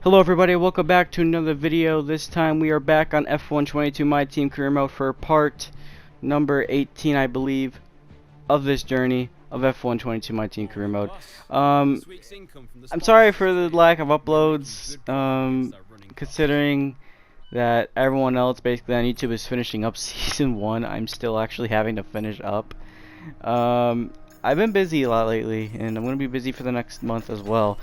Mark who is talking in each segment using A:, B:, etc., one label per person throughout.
A: Hello everybody, welcome back to another video. This time we are back on F122 My Team Career Mode for part number 18, I believe, of this journey of F122 My Team Career Mode. I'm sorry for the lack of uploads, considering that everyone else basically on YouTube is finishing up Season 1. I'm still actually having to finish up. I've been busy a lot lately, and I'm going to be busy for the next month as well.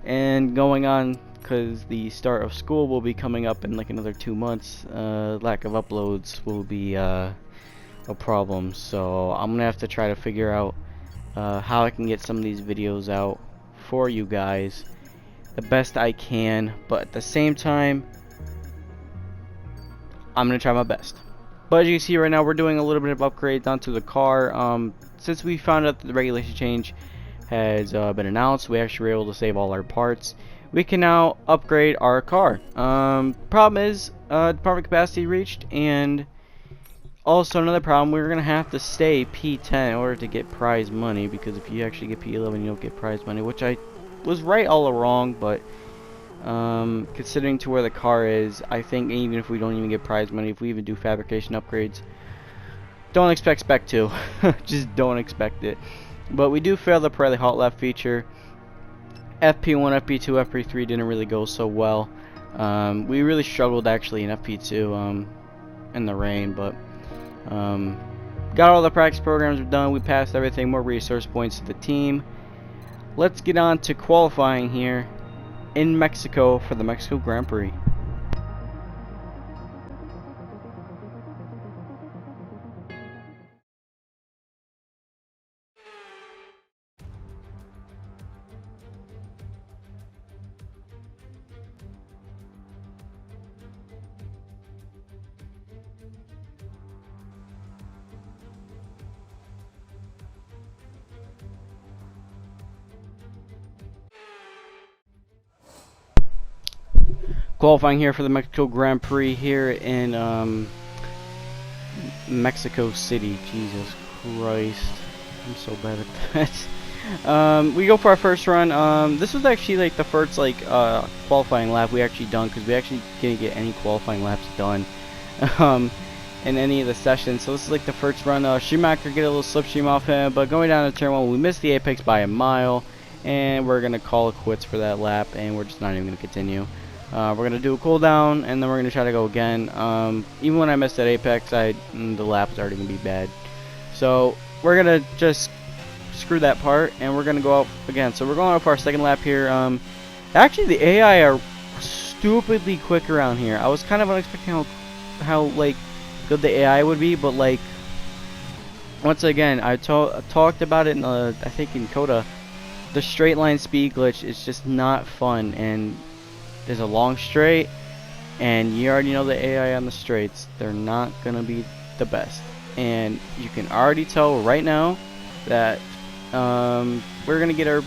A: And going on, because the start of school will be coming up in like another 2 months, lack of uploads will be a problem. So I'm gonna have to try to figure out how I can get some of these videos out for you guys the best I can, but at the same time I'm gonna try my best. But as you can see right now, we're doing a little bit of upgrades onto the car. Since we found out that the regulation change has been announced, we actually were able to save all our parts. We can now upgrade our car. Problem is, department capacity reached, and also another problem, we're gonna have to stay P10 in order to get prize money, because if you actually get P11 you don't get prize money, which I was right all along, but considering to where the car is, I think even if we don't even get prize money, if we even do fabrication upgrades, don't expect Spec 2. Just don't expect it. But we do fail the Pirelli halt left feature. FP1, FP2, FP3 didn't really go so well. We really struggled actually in FP2 in the rain, but got all the practice programs done. We passed everything, more resource points to the team. Let's get on to qualifying here in Mexico for the Mexico Grand Prix. Qualifying here for the Mexico Grand Prix here in Mexico City. Jesus Christ, I'm so bad at that. We go for our first run. This was actually like the first qualifying lap we actually done, because we actually didn't get any qualifying laps done in any of the sessions. So this is like the first run. Schumacher get a little slipstream off him, but going down to turn 1, we missed the apex by a mile, and we're gonna call it quits for that lap, and we're just not even gonna continue. We're going to do a cooldown, and then we're going to try to go again. Even when I missed that apex, the lap is already going to be bad. So we're going to just screw that part, and we're going to go out again. So we're going out for our second lap here. Actually, the AI are stupidly quick around here. I was kind of unexpecting how like good the AI would be, but like once again, I talked about it in I think in Coda. The straight line speed glitch is just not fun, and there's a long straight, and you already know the AI on the straights, they're not gonna be the best, and you can already tell right now that we're gonna get our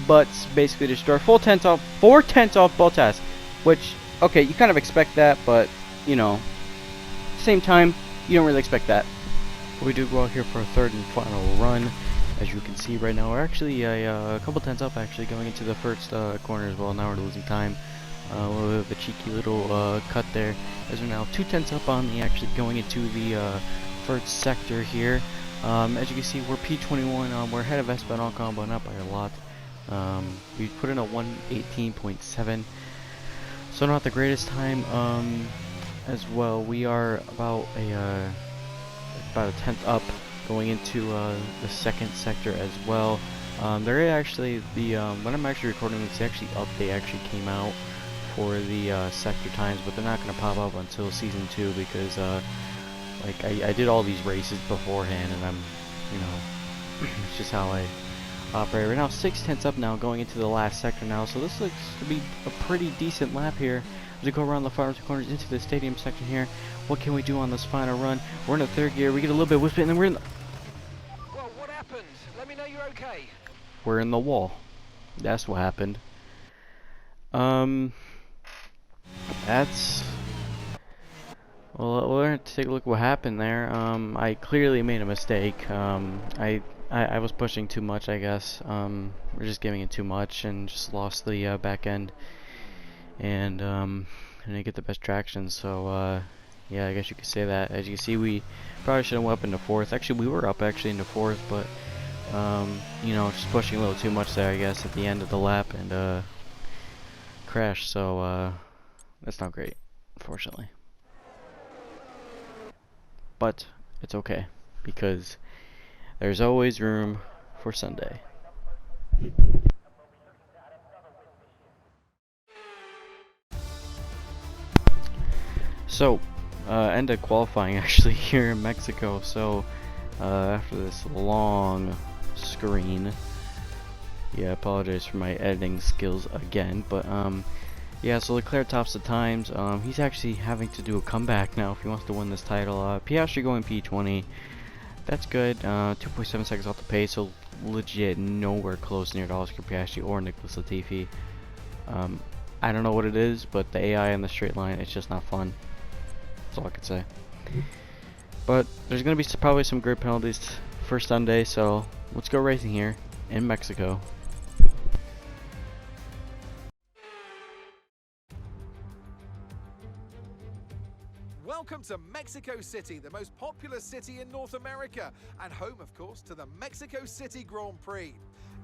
A: butts basically destroyed. 4 tenths off Bottas, which, okay, you kind of expect that, but you know, same time, you don't really expect that. We do go out here for a third and final run. As you can see right now, we're actually a couple tenths up actually going into the first corner as well. Now we're losing time. We'll have a cheeky little cut there, as we're now 2 tenths up on the actually going into the first sector here. As you can see, we're P21. We're ahead of Esteban Ocon, but not by a lot. We put in a 1:18.7, so not the greatest time. As well, we are about a tenth up going into the second sector as well. There is actually when I'm actually recording this, actually update actually came out for the sector times, but they're not going to pop up until season 2, because like I did all these races beforehand, and I'm, you know, it's just how I operate. Right now 6 tenths up now going into the last sector now, so this looks to be a pretty decent lap here as we go around the final 2 corners into the stadium section here. What can we do on this final run? We're in the third gear, we get a little bit of and then we're in the...
B: Well, what happened? Let me know you're okay.
A: We're in the wall. That's what happened. That's... Well, we're going to take a look at what happened there. I clearly made a mistake. I was pushing too much, I guess. We're just giving it too much and just lost the back end. and they get the best traction. So yeah, I guess you could say that. As you can see, we probably should have went up into fourth. Actually, we were up actually into fourth, but you know, just pushing a little too much there, I guess, at the end of the lap, and crashed. So that's not great, unfortunately. But it's okay, because there's always room for Sunday. So, end of qualifying actually here in Mexico. So, after this long screen, yeah, I apologize for my editing skills again, but yeah, so Leclerc tops the times. He's actually having to do a comeback now if he wants to win this title. Piastri going P20. That's good. 2.7 seconds off the pace, so legit nowhere close near to Oscar Piastri or Nicholas Latifi. I don't know what it is, but the AI in the straight line, it's just not fun. That's all I could say. But there's going to be probably some grid penalties for Sunday, so let's go racing here in Mexico.
C: Welcome to Mexico City, the most popular city in North America, and home, of course, to the Mexico City Grand Prix.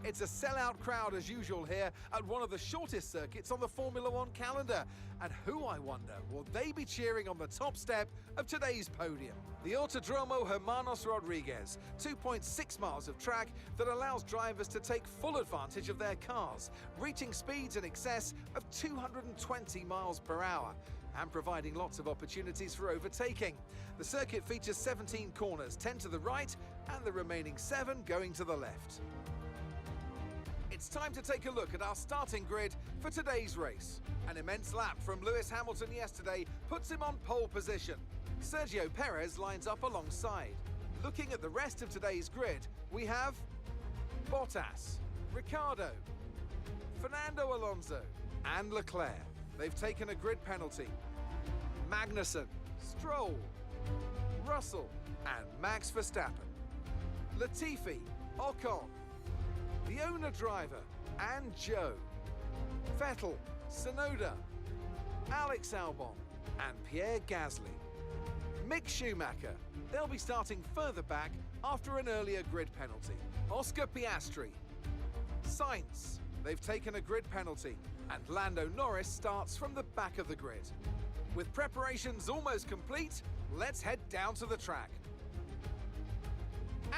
C: It's a sellout crowd as usual here at one of the shortest circuits on the Formula One calendar. And who, I wonder, will they be cheering on the top step of today's podium? The Autodromo Hermanos Rodriguez, 2.6 miles of track that allows drivers to take full advantage of their cars, reaching speeds in excess of 220 miles per hour. And providing lots of opportunities for overtaking. The circuit features 17 corners, 10 to the right, and the remaining 7 going to the left. It's time to take a look at our starting grid for today's race. An immense lap from Lewis Hamilton yesterday puts him on pole position. Sergio Perez lines up alongside. Looking at the rest of today's grid, we have Bottas, Ricciardo, Fernando Alonso, and Leclerc. They've taken a grid penalty. Magnussen, Stroll, Russell, and Max Verstappen. Latifi, Ocon, the owner driver, and Joe. Vettel, Tsunoda, Alex Albon, and Pierre Gasly. Mick Schumacher, they'll be starting further back after an earlier grid penalty. Oscar Piastri, Sainz, they've taken a grid penalty. And Lando Norris starts from the back of the grid. With preparations almost complete, let's head down to the track.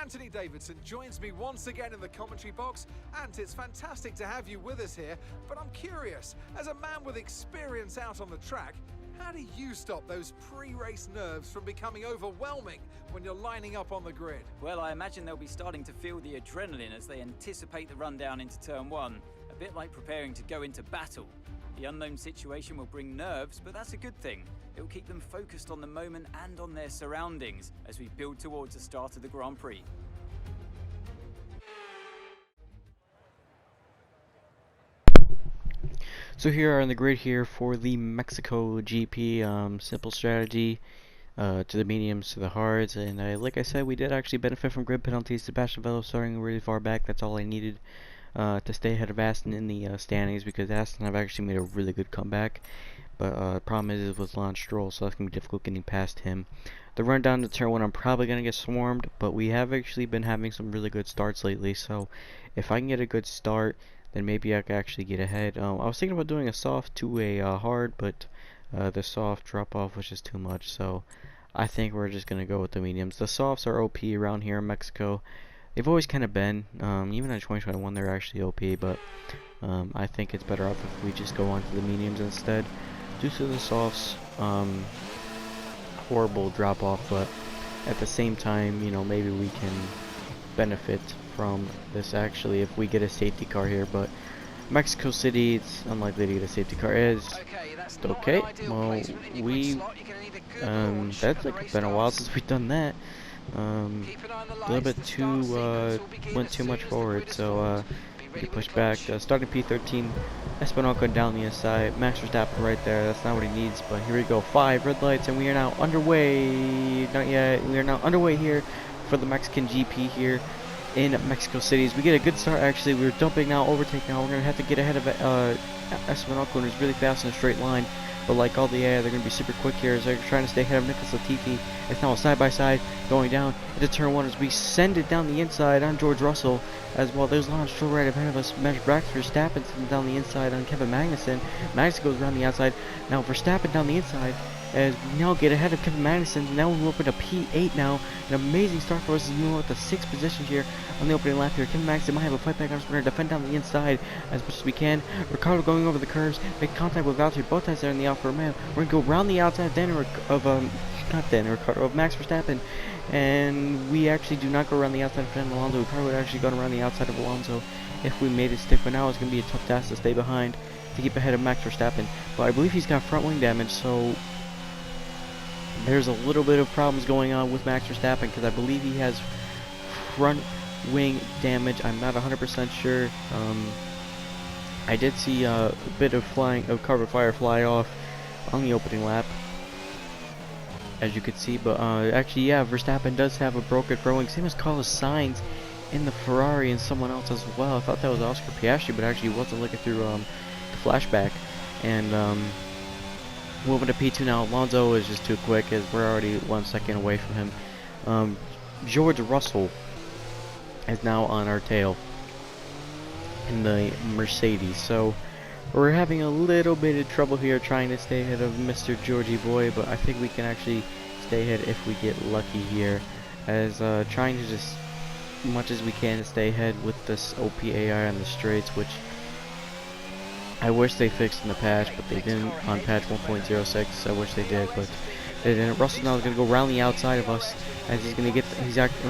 C: Anthony Davidson joins me once again in the commentary box, and it's fantastic to have you with us here, but I'm curious, as a man with experience out on the track, how do you stop those pre-race nerves from becoming overwhelming when you're lining up on the grid?
D: Well, I imagine they'll be starting to feel the adrenaline as they anticipate the run down into turn 1. A bit like preparing to go into battle. The unknown situation will bring nerves, but that's a good thing. It will keep them focused on the moment and on their surroundings as we build towards the start of the Grand Prix.
A: So here on the grid here for the Mexico GP, simple strategy, to the mediums, to the hards, and like I said, we did actually benefit from grid penalties. Sebastian Vettel starting really far back, that's all I needed. To stay ahead of Aston in the standings, because Aston have actually made a really good comeback, but the problem is with Lance Stroll, so that's going to be difficult getting past him. The run down to turn 1, I'm probably going to get swarmed, but we have actually been having some really good starts lately, so if I can get a good start, then maybe I can actually get ahead. I was thinking about doing a soft to a hard, but the soft drop off was just too much, so I think we're just going to go with the mediums. The softs are OP around here in Mexico. They've always kind of been, even in 2021 they're actually OP, but I think it's better off if we just go on to the mediums instead. Due to the softs, horrible drop off, but at the same time, you know, maybe we can benefit from this actually if we get a safety car here, but Mexico City, it's unlikely to get a safety car. Okay, well, that's like been a while since we've done that. A little bit too went too much forward, so we push back. Starting P13, Esteban Ocon down the inside, Max Verstappen right there. That's not what he needs, but here we go. 5 red lights, and we are now underway. Not yet. We are now underway here for the Mexican GP here. in Mexico City. As we get a good start, actually, we're dumping now, overtake now. We're going to have to get ahead of Esteban Ocon, who's really fast in a straight line. But like all the AI, they're going to be super quick here as they're trying to stay ahead of Nicholas Latifi. It's now side by side going down into turn 1 as we send it down the inside on George Russell. As well, there's Lance Stroll right ahead of us. Max Verstappen down the inside on Kevin Magnussen. Magnussen goes around the outside. Now Verstappen down the inside as we now get ahead of Kevin Magnussen. Now we move up into P8 now. An amazing start for us as we move up to 6th position here on the opening lap here. Kevin Magnussen might have a fight back on us. We're going to defend down the inside as much as we can. Ricardo going over the curves, making contact with Valtteri Bottas there in the Alfa Romeo. We're going to go around the outside of Max Verstappen. And we actually do not go around the outside of Fernando Alonso. We probably would actually gone around the outside of Alonso if we made it stick. But now it's going to be a tough task to stay behind to keep ahead of Max Verstappen. But I believe he's got front wing damage, so there's a little bit of problems going on with Max Verstappen because I believe he has front wing damage. I'm not 100% sure. I did see a bit of cover fire fly off on the opening lap, as you could see. But actually, yeah, Verstappen does have a broken front wing. Same as Carlos Sainz in the Ferrari and someone else as well. I thought that was Oscar Piastri, but actually wasn't looking through the flashback. And moving to P2 now, Alonso is just too quick as we're already 1 second away from him. George Russell is now on our tail in the Mercedes. So we're having a little bit of trouble here trying to stay ahead of Mr. Georgie Boy, but I think we can actually stay ahead if we get lucky here. As trying to just much as we can to stay ahead with this OPAI on the straights, which I wish they fixed in the patch, but they didn't on patch 1.06. I wish they did, but they didn't. Russell now is going to go around the outside of us, as he's going to get.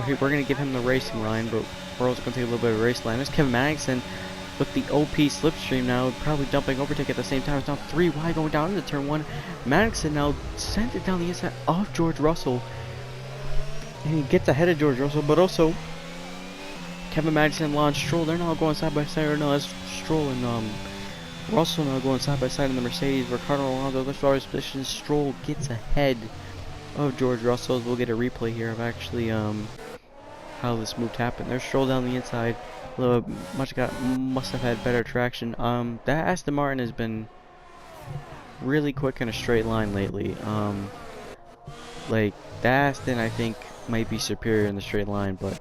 A: We're going to give him the racing line, but we're also going to take a little bit of a race line. There's Kevin Magnussen with the OP slipstream now, probably dumping overtake at the same time. It's now 3 wide going down into turn 1. Magnussen now sent it down the inside of George Russell, and he gets ahead of George Russell, but also Kevin Magnussen and Lance Stroll, they're now going side by side. Or no, that's Stroll and Russell now going side by side in the Mercedes. Ricardo Alonso, the starting position. Stroll gets ahead of George Russell. We'll get a replay here of actually how this move happened. There's Stroll down the inside. Must have had better traction. That Aston Martin has been really quick in a straight line lately. Like that Aston, I think, might be superior in the straight line, but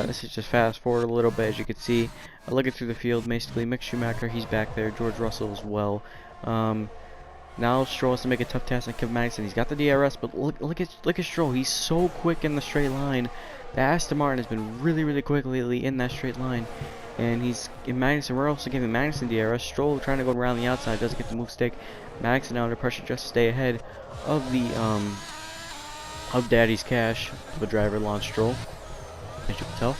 A: this is just fast forward a little bit. As you can see, looking through the field, basically Mick Schumacher, he's back there, George Russell as well. Now Stroll has to make a tough task on Kevin Magnussen. He's got the DRS, but look at Stroll. He's so quick in the straight line. The Aston Martin has been really quick lately in that straight line, and he's in Magnussen. We're also giving Magnussen DRS. Stroll trying to go around the outside, doesn't get the move stick. Magnussen now under pressure just to stay ahead of the of Daddy's Cash, the driver Lance Stroll, as you can tell.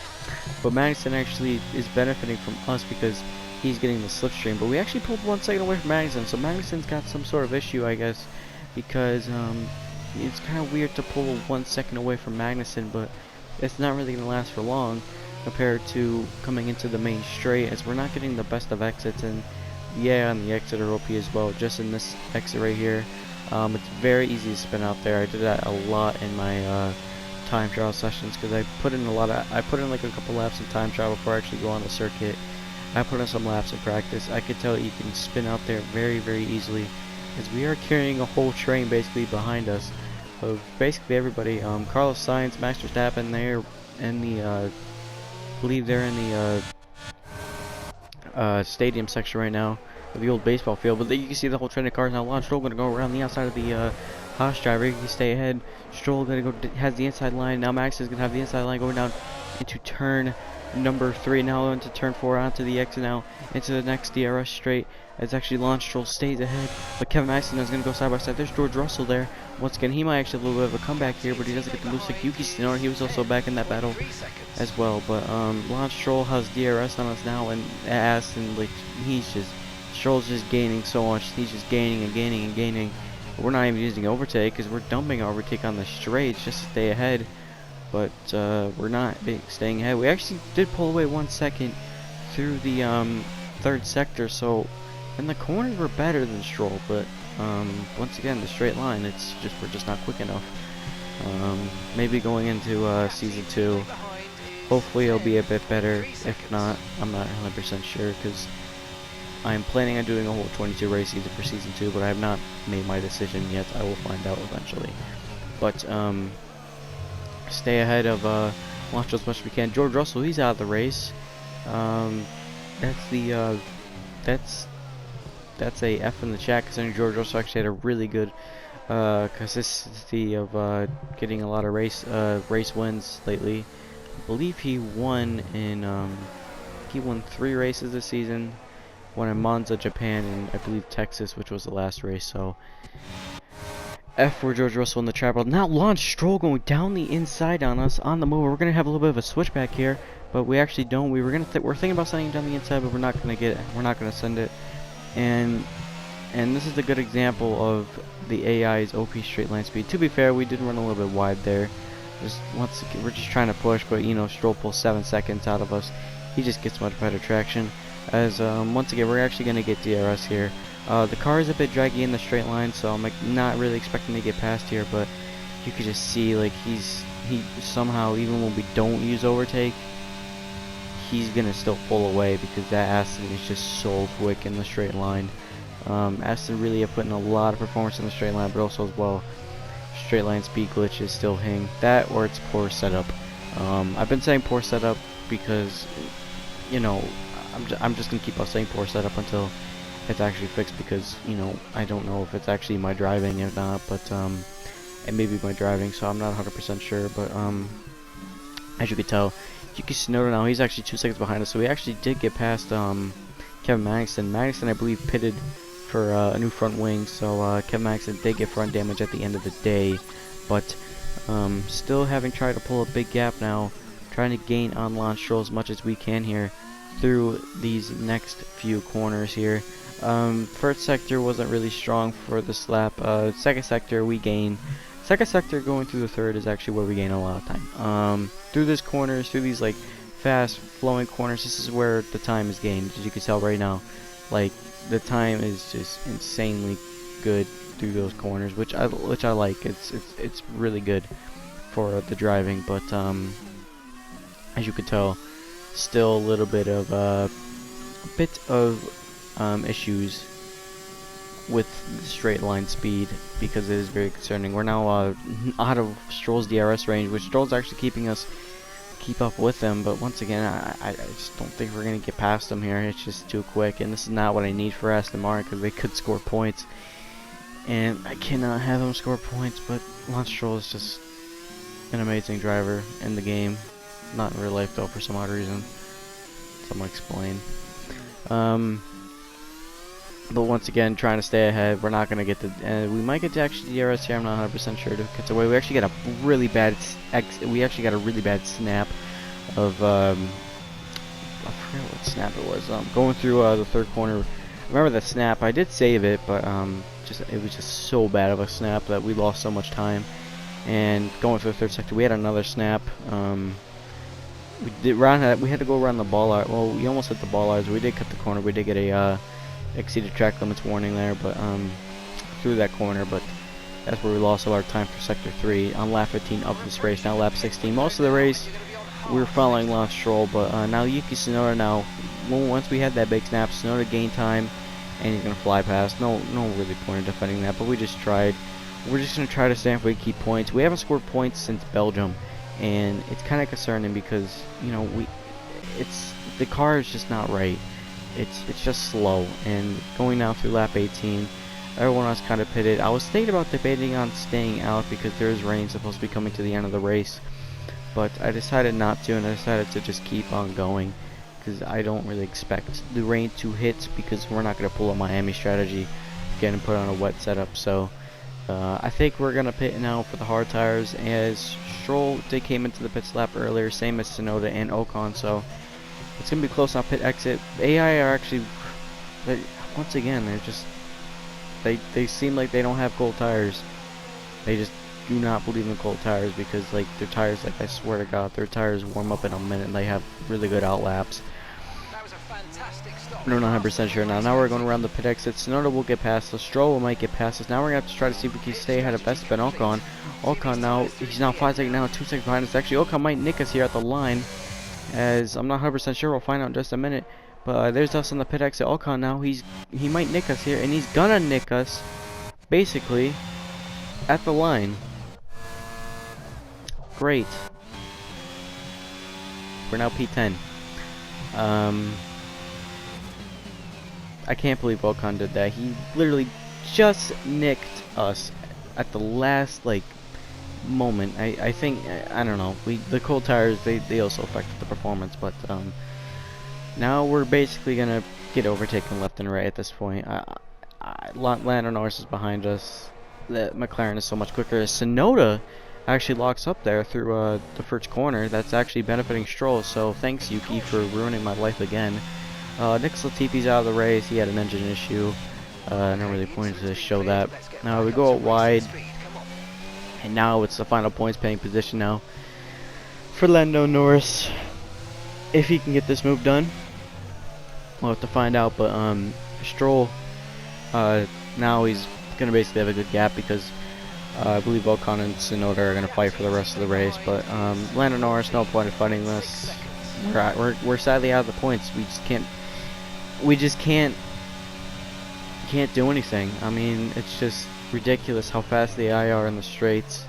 A: But Magnussen actually is benefiting from us because he's getting the slipstream. But we actually pulled 1 second away from Magnussen, so Magnussen's got some sort of issue, I guess, because it's kind of weird to pull 1 second away from Magnussen, but it's not really going to last for long compared to coming into the main straight, as we're not getting the best of exits. And yeah, on the exit are OP as well. Just in this exit right here, it's very easy to spin out there. I did that a lot in my time trial sessions because I put in like a couple laps of time trial before I actually go on the circuit. I put in some laps in practice. I could tell you can spin out there very easily, as we are carrying a whole train basically behind us of basically everybody. Carlos Sainz, Max Verstappen, they're in the I believe they're in the stadium section right now of the old baseball field. But you can see the whole train of cars now. Lance Stroll going to go around the outside of the Haas driver. He can stay ahead. Stroll going to go, has the inside line. Now Max is going to have the inside line going down into turn number 3. Now into turn 4, onto the exit now, into the next DRS straight. As actually Lance Stroll stays ahead, but Kevin Magnussen is going to go side by side. There's George Russell there. Once again, he might actually have a little bit of a comeback here, but he doesn't get the move stick. Yuki Tsunoda, he was also back in that battle as well. But Lance Stroll has DRS on us now, and like Stroll's just gaining so much. He's just gaining and gaining. But we're not even using overtake because we're dumping our overtake on the straights just to stay ahead. But we're not staying ahead. We actually did pull away 1 second through the 3rd sector, so and the corners were better than Stroll, but once again, the straight line, we're just not quick enough. Maybe going into season 2, Hopefully it'll be a bit better. If not, I'm not 100% sure, because I'm planning on doing a whole 22 race season for season 2, but I have not made my decision yet. I will find out eventually. But stay ahead of launch as much as we can. George Russell, he's out of the race. That's the that's a F in the chat, considering George Russell actually had a really good consistency of getting a lot of race wins lately. I believe he won in he won 3 races this season. One in Monza, Japan, and I believe Texas, which was the last race. So F for George Russell in the trap. Now Lance Stroll going down the inside on us on the move. We're gonna have a little bit of a switchback here, but we actually don't. We're thinking about sending him down the inside, but we're not gonna send it. And this is a good example of the AI's OP straight line speed. To be fair, we did run a little bit wide there. Just once again, we're just trying to push, but you know, Stroll pulls 7 seconds out of us. He just gets much better traction. As once again, we're actually gonna get DRS here. The car is a bit draggy in the straight line, so I'm like not really expecting to get past here, but you could just see like he somehow, even when we don't use overtake, he's gonna still pull away, because that Aston is just so quick in the straight line. Aston really have put in a lot of performance in the straight line, but also as well, straight line speed glitch is still hitting that, or it's poor setup. I've been saying poor setup because, you know, I'm just gonna keep on saying poor setup until it's actually fixed, because you know, I don't know if it's actually my driving or not, but it may be my driving, so I'm not 100% sure. But as you can tell, Yuki Tsunoda now, he's actually 2 seconds behind us, so we actually did get past Kevin Magnussen. Magnussen, I believe, pitted for a new front wing, so Kevin Magnussen did get front damage at the end of the day, but still having tried to pull a big gap now, trying to gain on Lance Stroll as much as we can here through these next few corners here. First sector wasn't really strong for this lap. Second sector we gain. Second sector going through the third is actually where we gain a lot of time. Through these corners, through these like fast flowing corners, this is where the time is gained. As you can tell right now, like the time is just insanely good through those corners, which I like. It's really good for the driving, but as you can tell, still a little bit of issues with the straight line speed, because it is very concerning. We're now out of Stroll's DRS range, which Stroll's actually keep up with him, but once again, I just don't think we're gonna get past him here. It's just too quick, and this is not what I need for Aston Martin, because they could score points, and I cannot have them score points. But Lance Stroll is just an amazing driver in the game, not in real life though, for some odd reason. So I'm gonna explain. But once again, trying to stay ahead. We're not gonna get the. We might get to actually DRS here. I'm not 100% sure. To get away, we actually got a really bad. We actually got a really bad snap of. I forget what snap it was. Going through the third corner. Remember the snap? I did save it, but it was just so bad of a snap that we lost so much time. And going through the third sector, we had another snap. We had to go around the ball art. Well, we almost hit the ball arts. We did cut the corner. We did get a exceeded track limits warning there, but through that corner. But that's where we lost all our time for sector 3 on lap 15 of this race. Now lap 16. Most of the race we were following Lance Stroll, but now Yuki Tsunoda. Now once we had that big snap, Tsunoda gained time, and he's gonna fly past. No really point in defending that, but we just tried. We're just gonna try to stand if we keep points. We haven't scored points since Belgium, and it's kind of concerning because, you know, the car is just not right. It's just slow. And going now through lap 18, everyone else kind of pitted. I was thinking about debating on staying out because there's rain supposed to be coming to the end of the race, but I decided not to, and I decided to just keep on going because I don't really expect the rain to hit, because we're not going to pull a Miami strategy, getting put on a wet setup. So I think we're going to pit now for the hard tires, as Stroll came into the pit lap earlier, same as Tsunoda and Ocon, so it's going to be close on pit exit. AI are actually, once again, they're just, they seem like they don't have cold tires. They just do not believe in cold tires, because like their tires, like I swear to God, their tires warm up in a minute and they have really good out laps.
B: That was a fantastic stop.
A: I'm not 100% sure now. Now we're going around the pit exit. Tsunoda will get past us. Stroll might get past us. Now we're going to have to try to see if we can stay ahead of Esteban Ocon. Ocon now, he's now 5 seconds, now 2 seconds behind us. Actually, Ocon might nick us here at the line. as I'm not 100% sure. We'll find out in just a minute. But there's us on the pit exit. Ocon now. He might nick us here, and he's gonna nick us, basically, at the line. Great. We're now P10. I can't believe Ocon did that. He literally just nicked us at the last moment. I think I don't know. The cold tires they also affected the performance, but now we're basically gonna get overtaken left and right at this point. Lando Norris is behind us. The McLaren is so much quicker. Tsunoda actually locks up there through the first corner. That's actually benefiting Stroll. So thanks Yuki for ruining my life again. Nicholas Latifi's out of the race. He had an engine issue. I don't really point to show that. Now we go out wide, and now it's the final points paying position now for Lando Norris. If he can get this move done, we'll have to find out. But Stroll, now he's gonna basically have a good gap because I believe Ocon and Tsunoda are gonna fight for the rest of the race. But Lando Norris, no point in fighting this. We're sadly out of the points. We just can't do anything. I mean, it's just ridiculous how fast the AI are in the straights,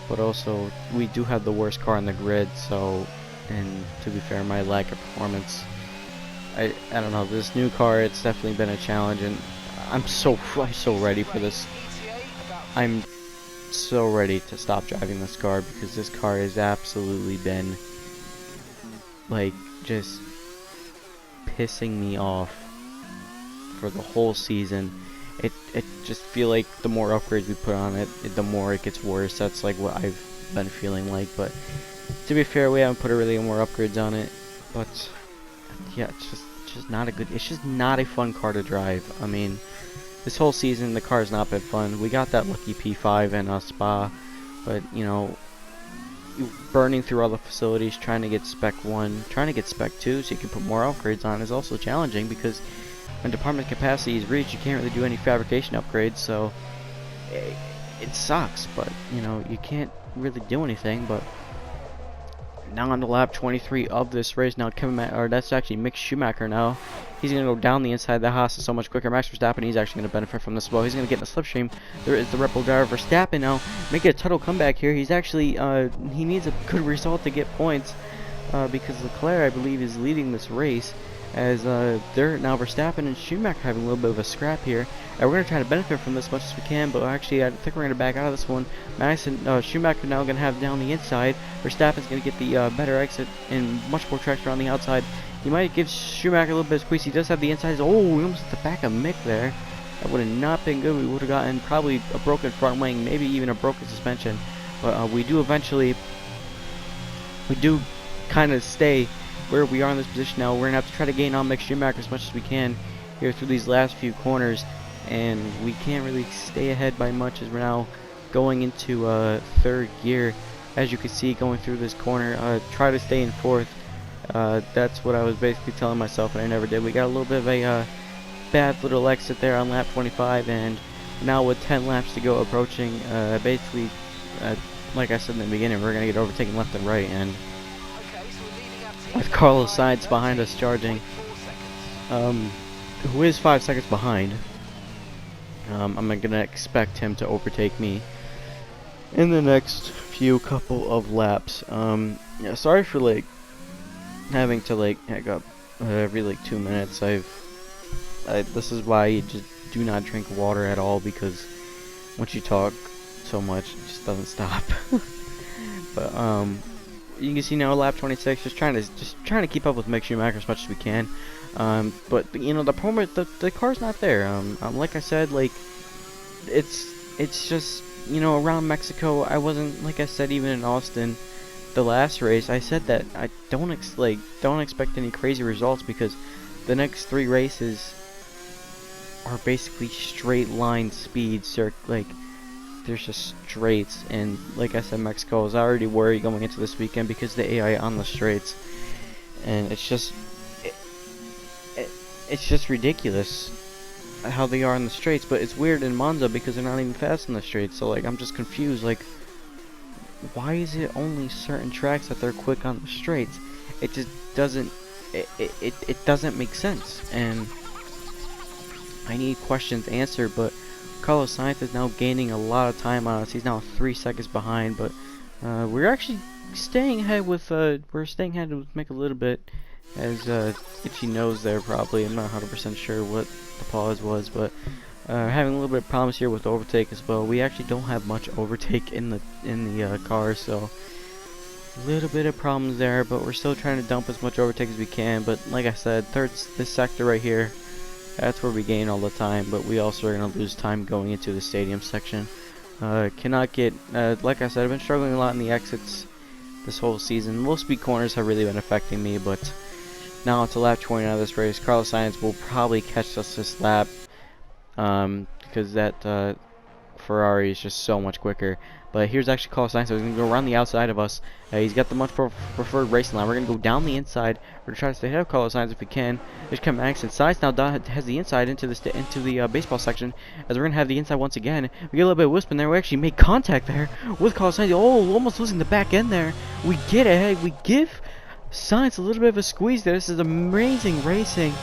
A: but also we do have the worst car in the grid. So, and to be fair, my lack of performance, I don't know, this new car, it's definitely been a challenge, and I'm so ready for this. I'm so ready to stop driving this car because this car has absolutely been just pissing me off for the whole season. It just feel like the more upgrades we put on it, the more it gets worse. That's like what I've been feeling like. But to be fair, we haven't put really more upgrades on it. But yeah, it's just not a good. It's just not a fun car to drive. I mean, this whole season the car has not been fun. We got that lucky P5 in Spa, but you know, burning through all the facilities trying to get spec 1, trying to get spec 2 so you can put more upgrades on is also challenging, because when department capacity is reached you can't really do any fabrication upgrades. So it sucks, but you know, you can't really do anything. But now on to lap 23 of this race. Now that's actually Mick Schumacher now. He's going to go down the inside. The Haas is so much quicker. Max Verstappen, he's actually going to benefit from this as well. He's going to get in the slipstream. There is the Red Bull driver Verstappen now making a total comeback here. He's actually, he needs a good result to get points, because Leclerc, I believe, is leading this race, as they're now Verstappen and Schumacher having a little bit of a scrap here. And we're going to try to benefit from this as much as we can, but actually I think we're going to back out of this one. Max and Schumacher now going to have down the inside. Verstappen's going to get the better exit and much more traction on the outside. He might give Schumacher a little bit of squeeze. He does have the inside. Oh, we almost hit the back of Mick there. That would have not been good. We would have gotten probably a broken front wing, maybe even a broken suspension. But we do kind of stay where we are in this position now. We're going to have to try to gain on Mick Schumacher as much as we can here through these last few corners. And we can't really stay ahead by much as we're now going into third gear. As you can see, going through this corner, try to stay in fourth. That's what I was basically telling myself, and I never did. We got a little bit of a bad little exit there on lap 25, and now with 10 laps to go approaching, basically, like I said in the beginning, we're going to get overtaken left and right, and with Carlos Sainz behind us charging, who is 5 seconds behind, I'm going to expect him to overtake me in the next few couple of laps. Yeah, sorry for having to hang up every 2 minutes. This is why you just do not drink water at all, because once you talk so much it just doesn't stop. But you can see now lap 26, just trying to keep up with Mick Schumacher as much as we can. But you know, the car's not there. Like I said, it's just, you know, around Mexico, I wasn't, like I said, even in Austin, the last race, I said that I don't expect any crazy results, because the next 3 races are basically straight line speeds. There's just straights, and like I said, Mexico is already worried going into this weekend because the AI on the straights, and it's just ridiculous how they are in the straights. But it's weird in Monza because they're not even fast in the straights. So I'm just confused. Why is it only certain tracks that they're quick on the straights? it just doesn't it doesn't make sense, and I need questions answered. But Carlos Sainz is now gaining a lot of time on us. He's now 3 seconds behind, but we're actually staying ahead with Mick a little bit, as Itchy knows there probably. I'm not 100% sure what the pause was, but having a little bit of problems here with overtake as well. We actually don't have much overtake in the car, so a little bit of problems there, but we're still trying to dump as much overtake as we can. But like I said, this sector right here, that's where we gain all the time, but we also are going to lose time going into the stadium section. Cannot get, like I said, I've been struggling a lot in the exits this whole season. Low speed corners have really been affecting me, but now it's a lap 20 out of this race. Carlos Sainz will probably catch us this lap, because that Ferrari is just so much quicker. But here's actually Carlos Sainz, so he's going to go around the outside of us. He's got the much preferred racing line. We're going to go down the inside. We're going to try to stay ahead of Carlos Sainz if we can. There's Kevin Magnussen. Sainz now has the inside into the baseball section, as we're going to have the inside once again. We get a little bit of wisp in there. We actually make contact there with Carlos Sainz. Oh, almost losing the back end there. We get ahead. We give Sainz a little bit of a squeeze there. This is amazing racing,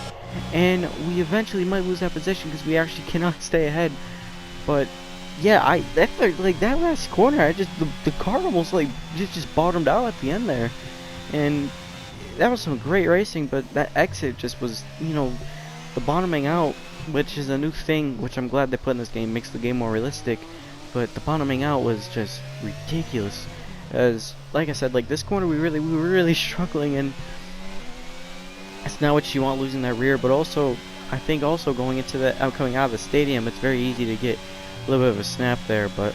A: and we eventually might lose that position because we actually cannot stay ahead. But yeah, that last corner, the car almost just bottomed out at the end there, and that was some great racing. But that exit just was, the bottoming out, which is a new thing, which I'm glad they put in this game, makes the game more realistic. But the bottoming out was just ridiculous, as like I said, this corner we were really struggling, and it's not what you want, losing that rear. But also, I think also going into coming out of the stadium, it's very easy to get a little bit of a snap there. But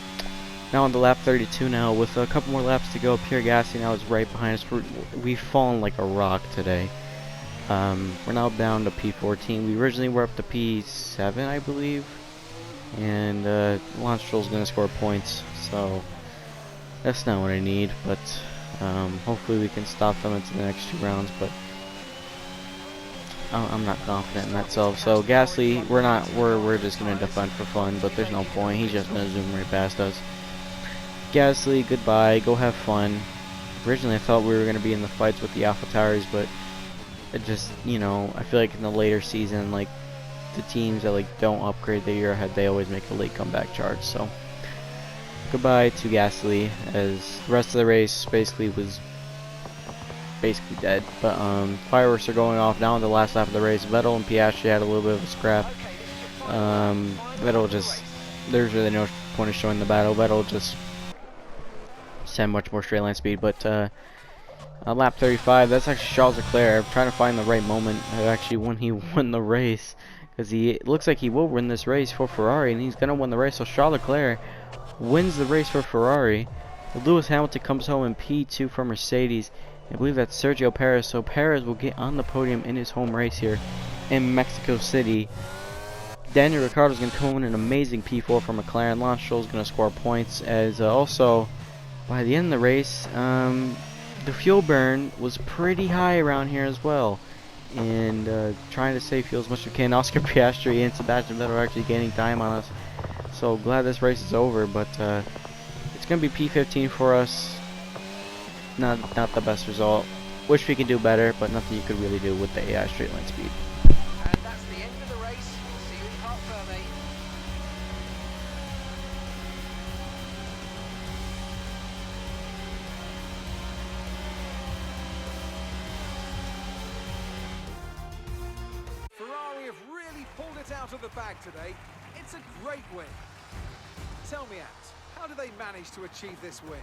A: now on the lap 32 now, with a couple more laps to go, Pierre Gasly now is right behind us. We've fallen like a rock today. We're now down to P14. We originally were up to P7, I believe, and Lance Stroll's going to score points, so that's not what I need. But hopefully we can stop them into the next 2 rounds, but I'm not confident in that self. So Gasly, we're just gonna defend for fun, but there's no point. He's just gonna zoom right past us. Gasly, goodbye. Go have fun. Originally, I thought we were gonna be in the fights with the AlphaTauris, but it just, I feel like in the later season, the teams that don't upgrade the year ahead, they always make a late comeback charge. So goodbye to Gasly, as the rest of the race basically was dead. But fireworks are going off now in the last lap of the race. Vettel and Piastri had a little bit of a scrap. Vettel there's really no point of showing the battle. Vettel just had much more straight line speed. But lap 35, that's actually Charles Leclerc. I'm trying to find the right moment actually when he won the race, because it looks like he will win this race for Ferrari, and he's gonna win the race. So Charles Leclerc wins the race for Ferrari. Lewis Hamilton comes home in P2 for Mercedes. I believe that's Sergio Perez, so Perez will get on the podium in his home race here in Mexico City. Daniel Ricciardo is going to come in an amazing P4 for McLaren. Lance Stroll is going to score points, as also by the end of the race, the fuel burn was pretty high around here as well, and trying to save fuel as much as we can. Oscar Piastri and Sebastian Vettel are actually gaining time on us, so glad this race is over. But it's going to be P15 for us. Not the best result. Wish we could do better, but nothing you could really do with the AI straight line speed.
B: And that's the end of the race. See you in Parc Fermé.
C: Ferrari have really pulled it out of the bag today. It's a great win. Tell me, Ant, how did they manage to achieve this win?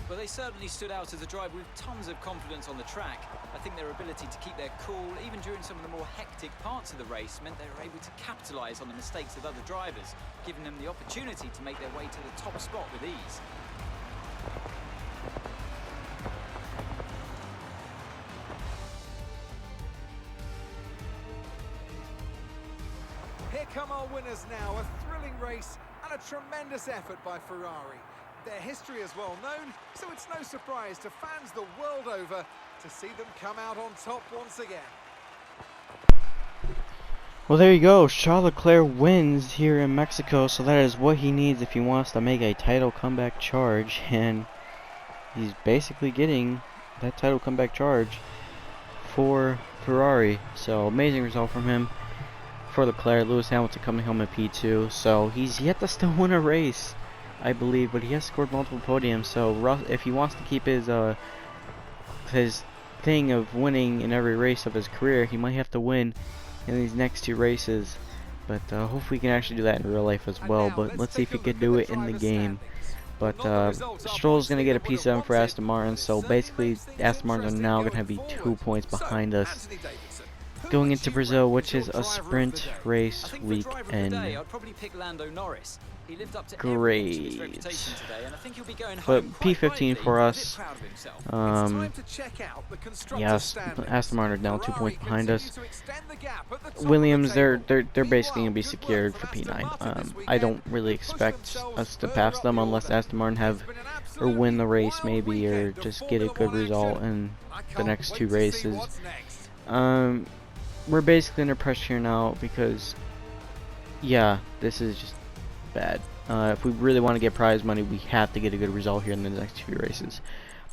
D: Well, they certainly stood out as a driver with tons of confidence on the track. I think their ability to keep their cool, even during some of the more hectic parts of the race, meant they were able to capitalise on the mistakes of other drivers, giving them the opportunity to make their way to the top spot with ease.
C: Here come our winners now, a thrilling race and a tremendous effort by Ferrari. Their history is well known, so it's no surprise to fans the world over to see them come out on top once again.
A: Well, there you go. Charles Leclerc wins here in Mexico, so that is what he needs if he wants to make a title comeback charge, and he's basically getting that title comeback charge. for Ferrari. So amazing result from him. For Leclerc, Lewis Hamilton coming home in P2. So he's yet to still win a race, I believe, but he has scored multiple podiums. So if he wants to keep his thing of winning in every race of his career, he might have to win in these next 2 races. But hopefully he can actually do that in real life as well. But let's see if he can do it in the game. But Stroll's going to get a P7 for Aston Martin, so basically Aston Martin are now going to be 2 points behind us going into Brazil, which is a sprint race weekend.
D: I'd probably pick Lando Norris. He lived up to
A: Great.
D: today, and I think he'll be going
A: But
D: home
A: P15 for us.
C: Time to check out the constructors'
A: Yes,
C: standings.
A: Aston Martin are now 2 points
C: Ferrari
A: behind us.
C: continue to extend the gap at the top of the
A: Williams, they're
C: table.
A: basically gonna be
C: Meanwhile,
A: secured
C: good
A: for
C: work from Aston Martin
A: P9.
C: this
A: I don't
C: weekend.
A: really
C: They pushed
A: expect
C: themselves
A: us to
C: further
A: pass
C: up
A: them
C: the
A: unless
C: order.
A: Aston Martin have
C: It's been an
A: or
C: absolutely
A: win the race
C: wild
A: maybe, or
C: weekend of
A: just get a
C: Formula
A: good
C: 1
A: result
C: action.
A: in
C: I
A: the
C: can't
A: next
C: wait
A: 2
C: to see
A: races.
C: what's next.
A: We're basically under pressure here now because, yeah, this is just bad. If we really want to get prize money, we have to get a good result here in the next few races.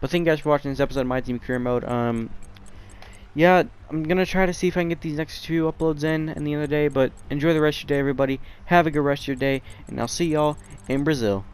A: But thank you guys for watching this episode of My Team Career Mode. Yeah, I'm gonna try to see if I can get these next 2 uploads in the end of the day. But enjoy the rest of your day, everybody. Have a good rest of your day, and I'll see y'all in Brazil.